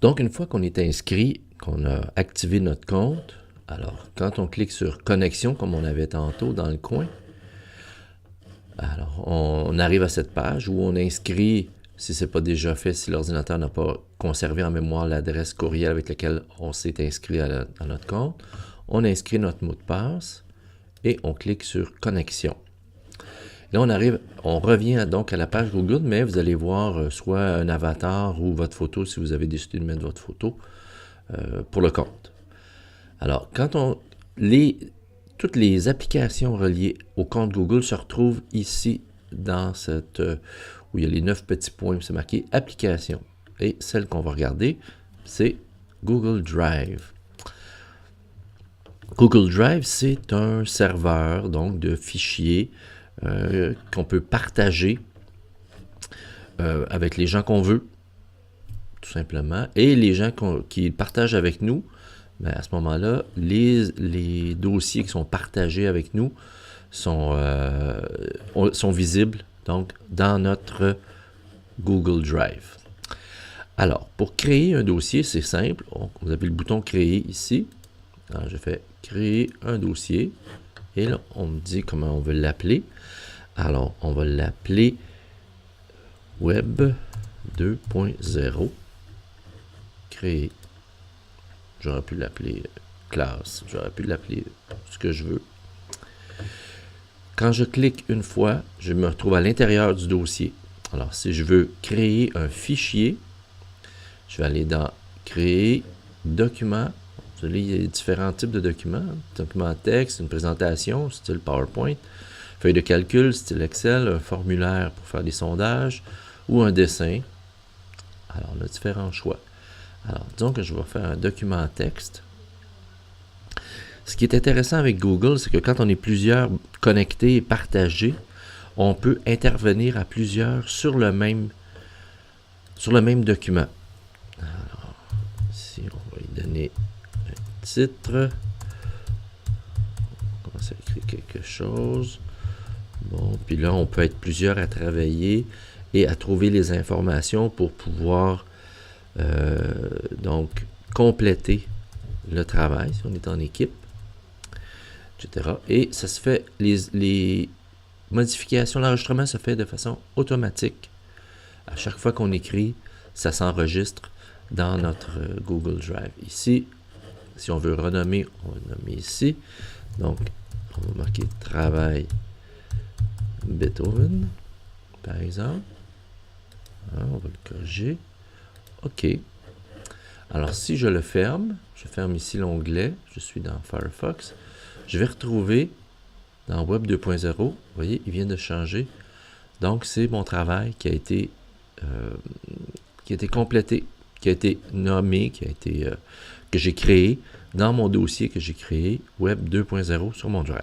Donc, une fois qu'on est inscrit, qu'on a activé notre compte, alors quand on clique sur « Connexion », comme on avait tantôt dans le coin, alors on arrive à cette page où on inscrit, si ce n'est pas déjà fait, si l'ordinateur n'a pas conservé en mémoire l'adresse courriel avec laquelle on s'est inscrit à notre compte, on inscrit notre mot de passe et on clique sur « Connexion ». Là, on revient donc à la page Google, mais vous allez voir soit un avatar ou votre photo, si vous avez décidé de mettre votre photo pour le compte. Alors, toutes les applications reliées au compte Google se retrouvent ici, dans cette où il y a les 9 petits points, c'est marqué « Applications ». Et celle qu'on va regarder, c'est Google Drive. Google Drive, c'est un serveur donc de fichiers qu'on peut partager avec les gens qu'on veut, tout simplement. Et les gens qui partagent avec nous, ben à ce moment-là, les dossiers qui sont partagés avec nous sont visibles donc dans notre Google Drive. Alors, pour créer un dossier, c'est simple. Vous avez le bouton « Créer » ici. Alors, je fais « Créer un dossier ». Et là, on me dit comment on veut l'appeler. Alors, on va l'appeler Web 2.0. Créer. J'aurais pu l'appeler classe. J'aurais pu l'appeler ce que je veux. Quand je clique une fois, je me retrouve à l'intérieur du dossier. Alors, si je veux créer un fichier, je vais aller dans Créer, Document. Vous voyez, il y a différents types de documents. Document texte, une présentation, style PowerPoint, feuille de calcul, style Excel, un formulaire pour faire des sondages ou un dessin. Alors, on a différents choix. Alors, disons que je vais faire un document texte. Ce qui est intéressant avec Google, c'est que quand on est plusieurs connectés et partagés, on peut intervenir à plusieurs sur le même document. Alors, ici, on va lui donner un titre. On commence à écrire quelque chose. Bon, puis là, on peut être plusieurs à travailler et à trouver les informations pour pouvoir donc compléter le travail si on est en équipe, etc. Et ça se fait, les modifications, l'enregistrement se fait de façon automatique. À chaque fois qu'on écrit, ça s'enregistre dans notre Google Drive. Ici, si on veut renommer, on va nommer ici. Donc, on va marquer travail Beethoven, par exemple. Alors, on va le corriger. OK. Alors, si je le ferme, je ferme ici l'onglet, je suis dans Firefox, je vais retrouver dans Web 2.0, vous voyez, il vient de changer. Donc, c'est mon travail qui a été complété, qui a été nommé, que j'ai créé dans mon dossier que j'ai créé Web 2.0 sur mon Drive.